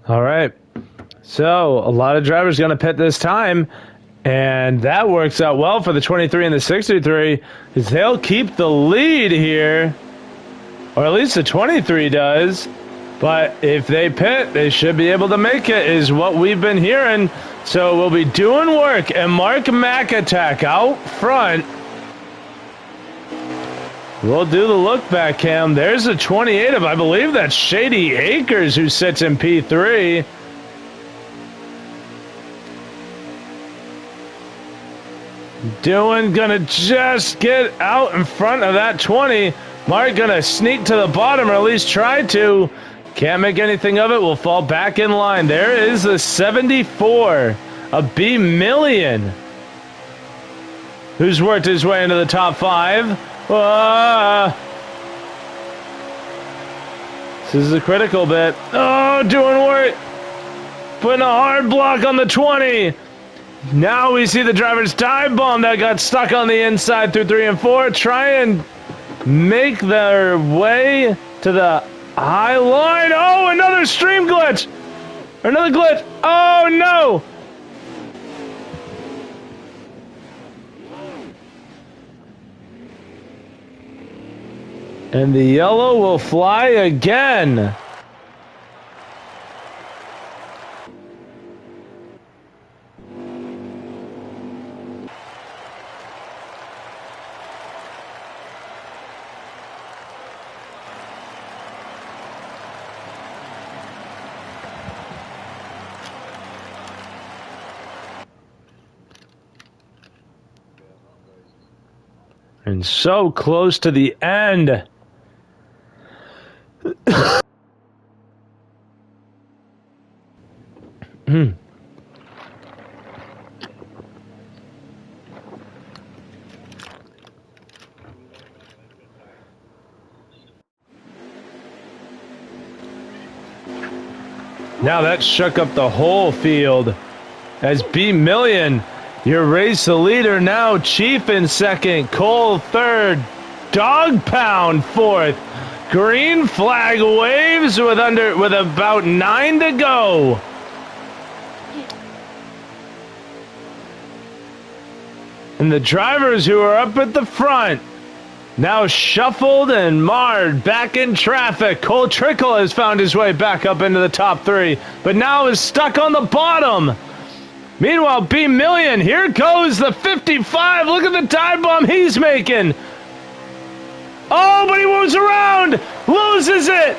All right. So a lot of drivers going to pit this time, and that works out well for the 23 and the 63 because they'll keep the lead here, or at least the 23 does. But if they pit, they should be able to make it, is what we've been hearing. So we'll be doing work, and Mark McAttack out front. We'll do the look back cam. There's a 28 of, I believe that's Shady Acres, who sits in P3. Gonna just get out in front of that 20. Mark gonna sneak to the bottom, or at least try to. Can't make anything of it. We'll fall back in line. There is the 74, a B Million, who's worked his way into the top 5. This is a critical bit. Oh, doing work. Putting a hard block on the 20. Now we see the driver's dive bomb that got stuck on the inside through 3 and 4. Try and make their way to the high line. Oh, another stream glitch. Another glitch. Oh, no. And the yellow will fly again. And so close to the end. Now that shook up the whole field as B Million, your race the leader now. Chief in second, Cole third, Dog Pound fourth. Green flag waves with about 9 to go. And the drivers who are up at the front now shuffled and marred back in traffic. Cole Trickle has found his way back up into the top 3, but now is stuck on the bottom. Meanwhile, B Million, here goes the 55. Look at the dive bomb he's making. Oh, but he moves around, loses it.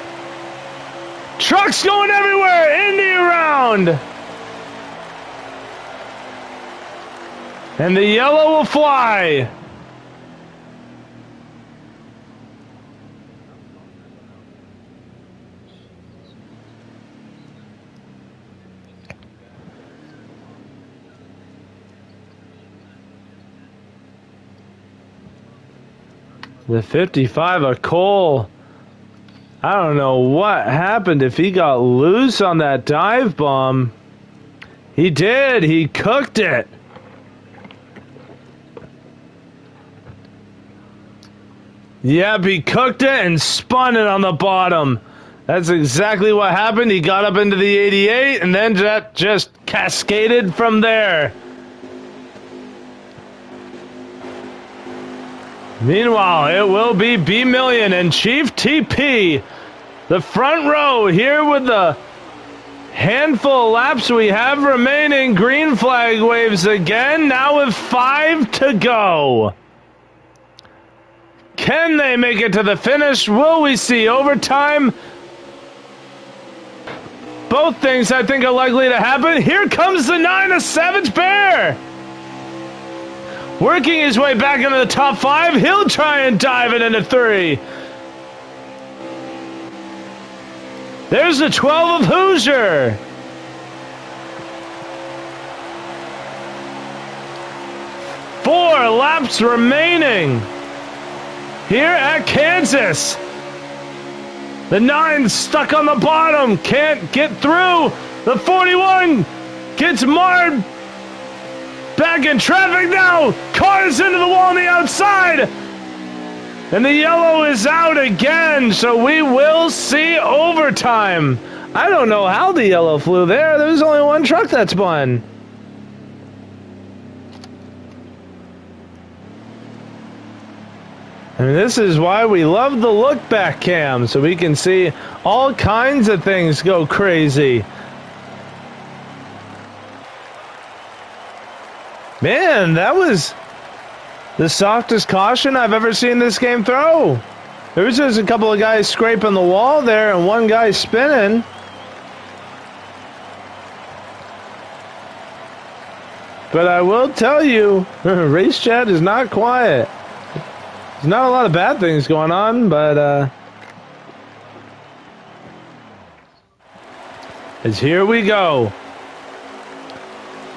Trucks going everywhere, Indy around. And the yellow will fly. The 55 of Cole. I don't know what happened if he got loose on that dive bomb. He did. He cooked it. Yep, he cooked it and spun it on the bottom. That's exactly what happened. He got up into the 88 and then that just cascaded from there. Meanwhile, it will be B Million and Chief TP, the front row here with the handful of laps we have remaining. Green flag waves again, now with 5 to go. Can they make it to the finish? Will we see overtime? Both things I think are likely to happen. Here comes the 9 of Savage Bear. Working his way back into the top 5. He'll try and dive it into 3. There's the 12 of Hoosier. Four laps remaining here at Kansas. The 9 stuck on the bottom. Can't get through. The 41 gets marred. Back in traffic now. Cars into the wall on the outside. And the yellow is out again. So we will see overtime. I don't know how the yellow flew there. There's only one truck that spun. And this is why we love the look back cam, so we can see all kinds of things go crazy. Man, that was the softest caution I've ever seen this game throw. There was just a couple of guys scraping the wall there and one guy spinning. But I will tell you, race chat is not quiet. There's not a lot of bad things going on, but as here we go.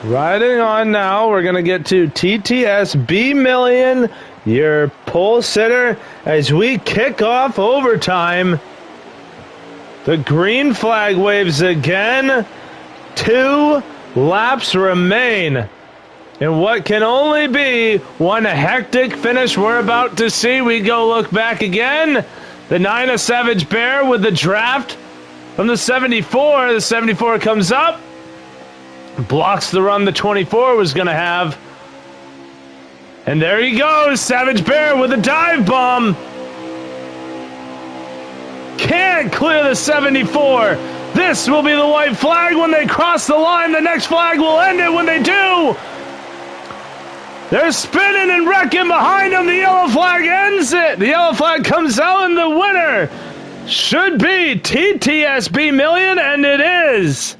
Riding on now, we're going to get to TTS B Million, your pole sitter, as we kick off overtime. The green flag waves again. 2 laps remain. And what can only be one hectic finish we're about to see. We go look back again. The 9 of Savage Bear with the draft from the 74. The 74 comes up. Blocks the run the 24 was going to have. And there he goes. Savage Bear with a dive bomb. Can't clear the 74. This will be the white flag when they cross the line. The next flag will end it when they do. They're spinning and wrecking behind them. The yellow flag ends it. The yellow flag comes out, and the winner should be TTS B Million, and it is.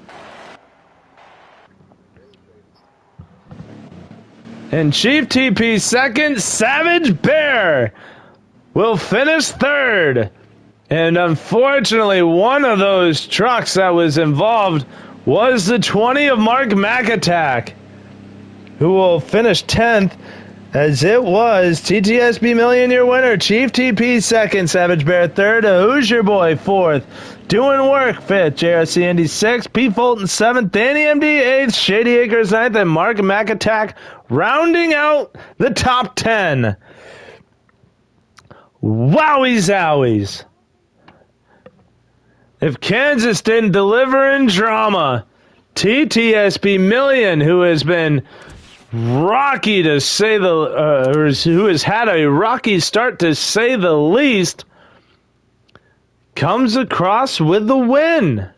And Chief TP second. Savage Bear will finish third. And unfortunately, one of those trucks that was involved was the 20 of Mark McAttack, who will finish 10th, as it was TTS B Million, your winner. Chief TP second, Savage Bear third, Hoosier Boy fourth, Doing Work fifth, JRC Indy sixth, P. Fulton seventh, Danny MD eighth, Shady Acres ninth, and Mark McAttack rounding out the top 10. Wowie zowies. If Kansas didn't deliver in drama, TTS B Million, who has been rocky to say who has had a rocky start to say the least, comes across with the win.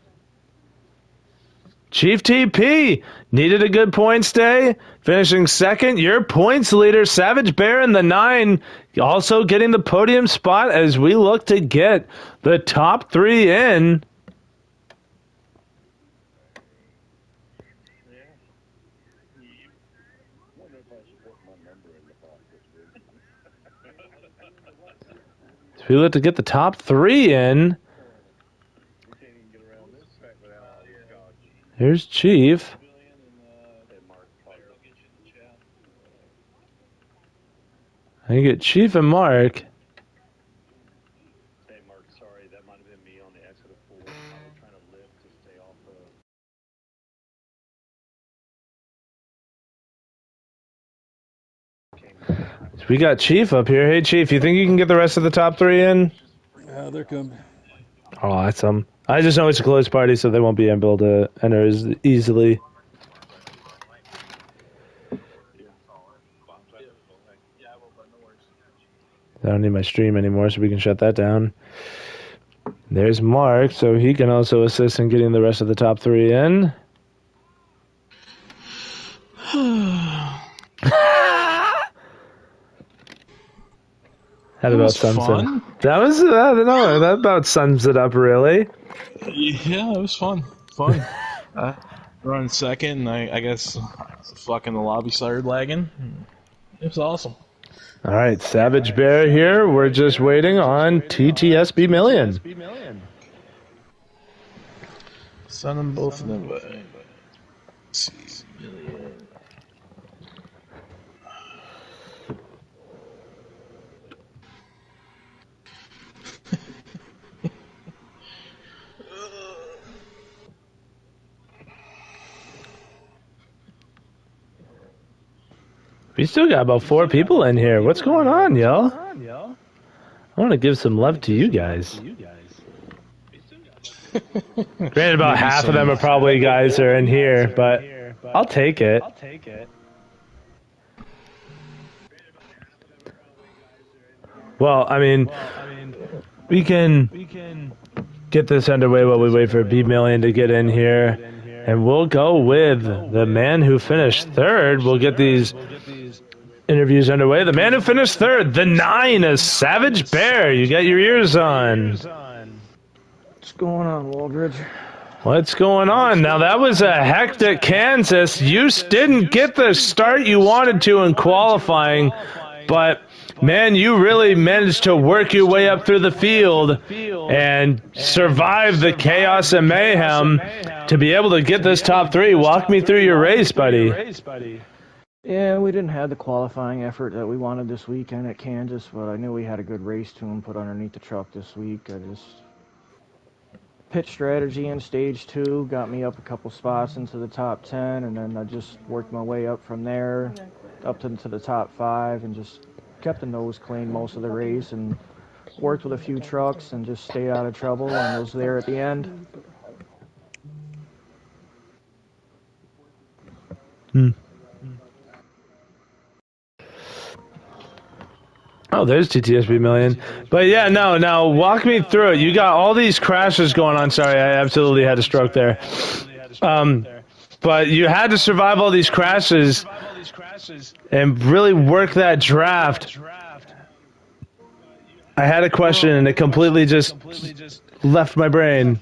Chief TP needed a good points day, finishing second. Your points leader, Savage Bear, in the 9, also getting the podium spot as we look to get the top 3 in. We look to get the top 3 in. Here's Chief. I get Chief and Mark. Hey, Mark, sorry, that might have been me on the exit of 4. I was trying to lift to stay off the... We got Chief up here. Hey, Chief, you think you can get the rest of the top 3 in? They're coming. Oh, awesome. I just know it's a closed party, so they won't be able to enter as easily. I don't need my stream anymore, so we can shut that down. There's Mark, so he can also assist in getting the rest of the top 3 in. That about sums fun. it. That was, I don't know, that about sums it up, really. Yeah, it was fun. Fun. Run second, and I guess fucking the lobby started lagging. It was awesome. All right, Savage Bear here. We're just waiting on TTSB Million. Send them both an invite. Let's see. Million. We still got about 4 people in here. What's going on, y'all? I want to give some love to you guys. Granted, about half of them are probably guys that are in here, but I'll take it. Well, I mean, we can get this underway while we wait for B Million to get in here. And we'll go with the man who finished 3rd. We'll get these interviews underway. The man who finished 3rd, the 9 is Savage Bear. You got your ears on. What's going on, Waldridge? What's going on? Now, that was a hectic Kansas. You didn't get the start you wanted to in qualifying, but, man, you really managed to work your way up through the field and survive the chaos and mayhem to be able to get this top 3. Walk me through your race, buddy. Yeah, we didn't have the qualifying effort that we wanted this weekend at Kansas, but I knew we had a good race to put underneath the truck this week. I just... Pit strategy in stage 2 got me up a couple spots into the top 10, and then I just worked my way up from there up to the top 5 and just kept the nose clean most of the race and worked with a few trucks and just stayed out of trouble and was there at the end. Oh, there's TTSB Million. But yeah, no, now walk me through it. You got all these crashes going on. Sorry, I absolutely had a stroke there. But you had to survive all these crashes and really work that draft. I had a question and it completely just left my brain.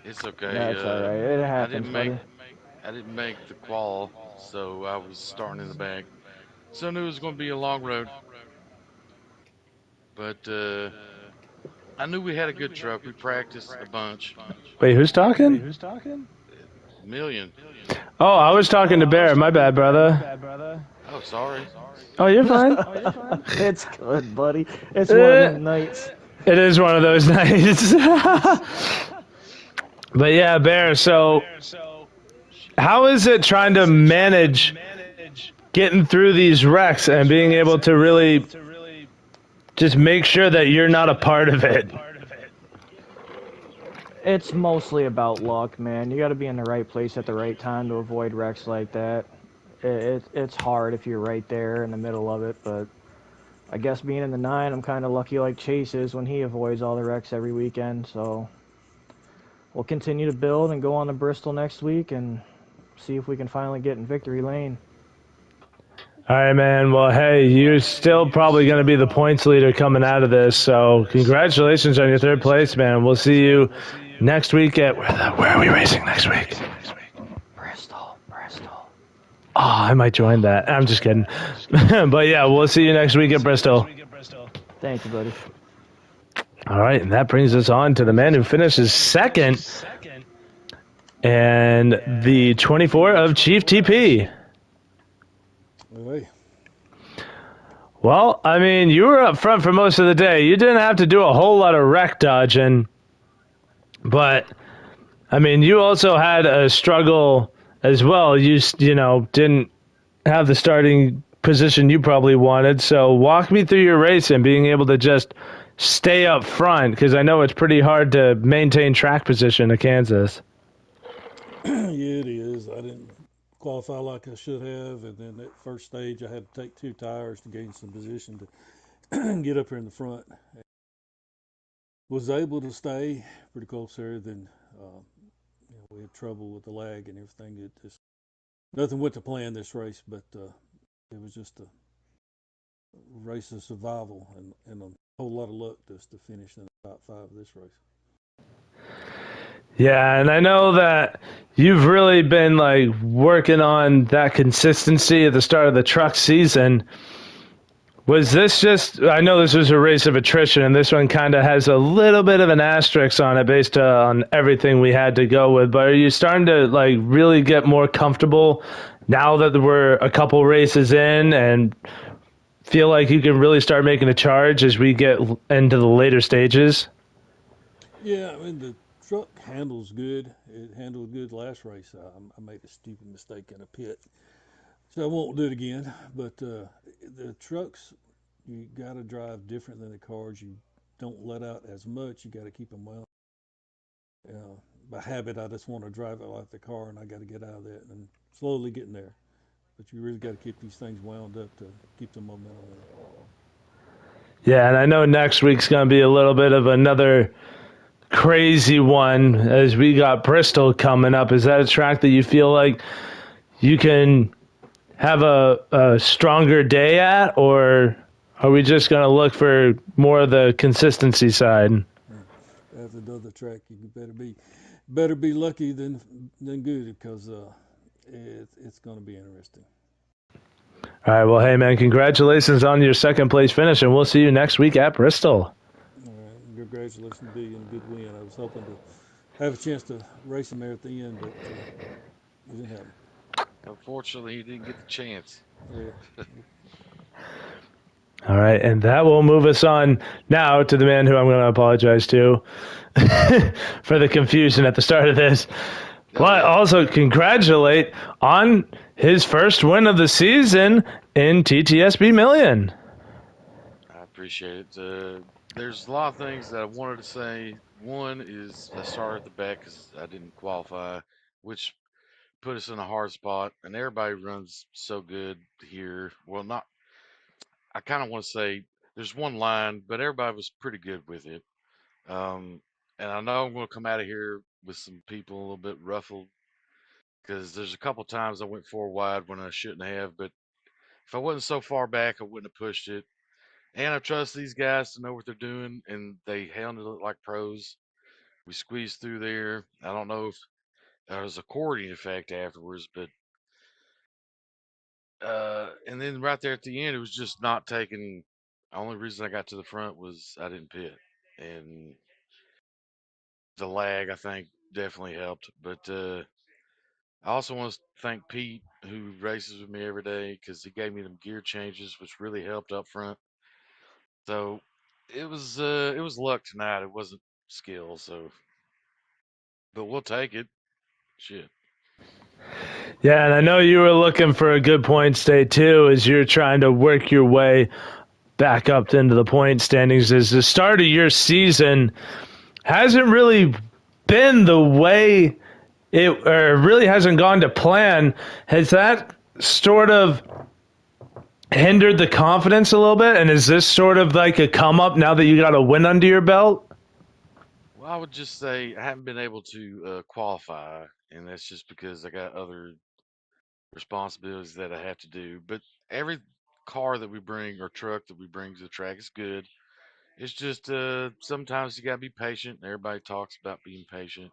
It's okay. That's all right. It happens, I didn't make the qual, so I was starting in the back. So I knew it was going to be a long road. But I knew we had a good truck. We practiced a bunch. Wait, who's talking? Million. Oh, I was talking to Bear. My bad, brother. Oh, sorry. Oh, you're fine. It's good, buddy. It's one of them nights. It is one of those nights. But yeah, Bear, so how is it trying to manage getting through these wrecks and being able to really just make sure that you're not a part of it? It's mostly about luck, man. You got to be in the right place at the right time to avoid wrecks like that. It's hard if you're right there in the middle of it, but I guess being in the 9, I'm kind of lucky like Chase is when he avoids all the wrecks every weekend, so we'll continue to build and go on to Bristol next week and see if we can finally get in victory lane. All right, man. Well, hey, you're still probably going to be the points leader coming out of this, so congratulations on your 3rd place, man. We'll see you next week at... Where are we racing next week? Bristol. I might join that. I'm just kidding. But yeah, we'll see you next week at Bristol. Thank you, buddy. All right, and that brings us on to the man who finishes second and the 24 of Chief TP. Hey, Well, I mean, you were up front for most of the day. You didn't have to do a whole lot of wreck dodging, but I mean, you also had a struggle as well. You didn't have the starting position you probably wanted. So walk me through your race and being able to just stay up front, because I know it's pretty hard to maintain track position at Kansas. yeah, it is. I didn't qualify like I should have, and then that first stage, I had to take 2 tires to gain some position to get up here in the front. Was able to stay pretty close there. Then we had trouble with the lag and everything. It just nothing went to plan this race, but it was just a race of survival and a whole lot of luck just to finish in the top 5 of this race. Yeah, and I know that you've really been like working on that consistency at the start of the truck season. Was this just, I know this was a race of attrition, and this one kind of has a little bit of an asterisk on it based on everything we had to go with, but are you starting to like really get more comfortable now that we're a couple races in and feel like you can really start making a charge as we get into the later stages? Yeah, I mean the truck handles good. It handled good last race. I made a stupid mistake in a pit, so I won't do it again. But the trucks, you got to drive different than the cars. You don't let out as much. You got to keep them well. By habit, I just want to drive it like the car, and I got to get out of that and slowly getting there. But you really got to keep these things wound up to keep the momentum in. Yeah, and I know next week's going to be a little bit of another crazy one as we got Bristol coming up. Is that a track that you feel like you can have a stronger day at, or are we just going to look for more of the consistency side? That's another track. You better be lucky than good because it's going to be interesting. All right, well, hey, man, congratulations on your second place finish, and we'll see you next week at Bristol. All right, congratulations to you and a good win. I was hoping to have a chance to race him there at the end, but it didn't happen. Unfortunately, he didn't get the chance. Yeah. All right, and that will move us on now to the man who I'm going to apologize to for the confusion at the start of this. But also congratulate on his first win of the season in TTSB Million. I appreciate it. There's a lot of things that I wanted to say. One is I started at the back because I didn't qualify, which put us in a hard spot. And everybody runs so good here. Well, not. I kind of want to say there's one line, but everybody was pretty good with it. Um, and I know I'm going to come out of here with some people a little bit ruffled because there's a couple times I went 4 wide when I shouldn't have. But if I wasn't so far back, I wouldn't have pushed it. And I trust these guys to know what they're doing, and they handled it like pros. We squeezed through there. I don't know if there was a coordinating effect afterwards, but and then right there at the end, it was just not taking. The only reason I got to the front was I didn't pit, and the lag I think definitely helped. But I also want to thank Pete who races with me every day because he gave me them gear changes, which really helped up front. So it was luck tonight. It wasn't skill. So, but we'll take it. Shit. Yeah, and I know you were looking for a good points day too as you're trying to work your way back up into the point standings. As the start of your season hasn't really been the way it or really hasn't gone to plan. Has that sort of hindered the confidence a little bit? And is this sort of like a come up now that you got a win under your belt? Well, I would just say I haven't been able to qualify, and that's just because I got other responsibilities that I have to do. But every car that we bring or truck that we bring to the track is good. It's just sometimes you gotta be patient. Everybody talks about being patient,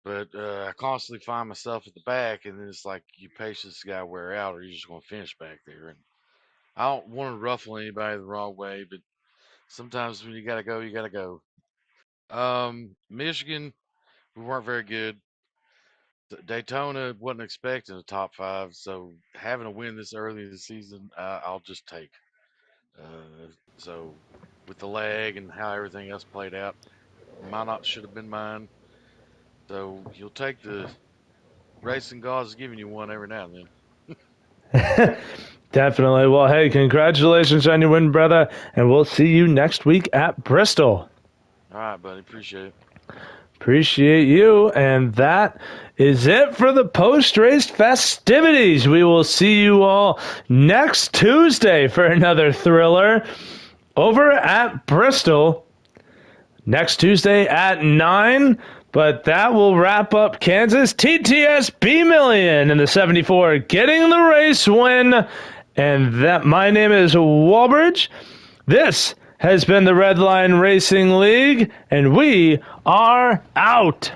But I constantly find myself at the back, and then it's like you patience this guy wear out, or you're just going to finish back there. And I don't want to ruffle anybody the wrong way, but sometimes when you got to go, you got to go. Michigan, we weren't very good. Daytona wasn't expecting a top five, so having a win this early in the season, I'll just take. So with the lag and how everything else played out, might not should have been mine. So you'll take the racing gods giving you one every now and then. Definitely. Well, hey, congratulations on your win, brother, and we'll see you next week at Bristol. All right, buddy. Appreciate it. Appreciate you. And that is it for the post-race festivities. We will see you all next Tuesday for another thriller over at Bristol. Next Tuesday at 9. But that will wrap up Kansas TTS B Million in the 74, getting the race win. And that my name is Walbridge. This has been the Redline Racing League, and we are out.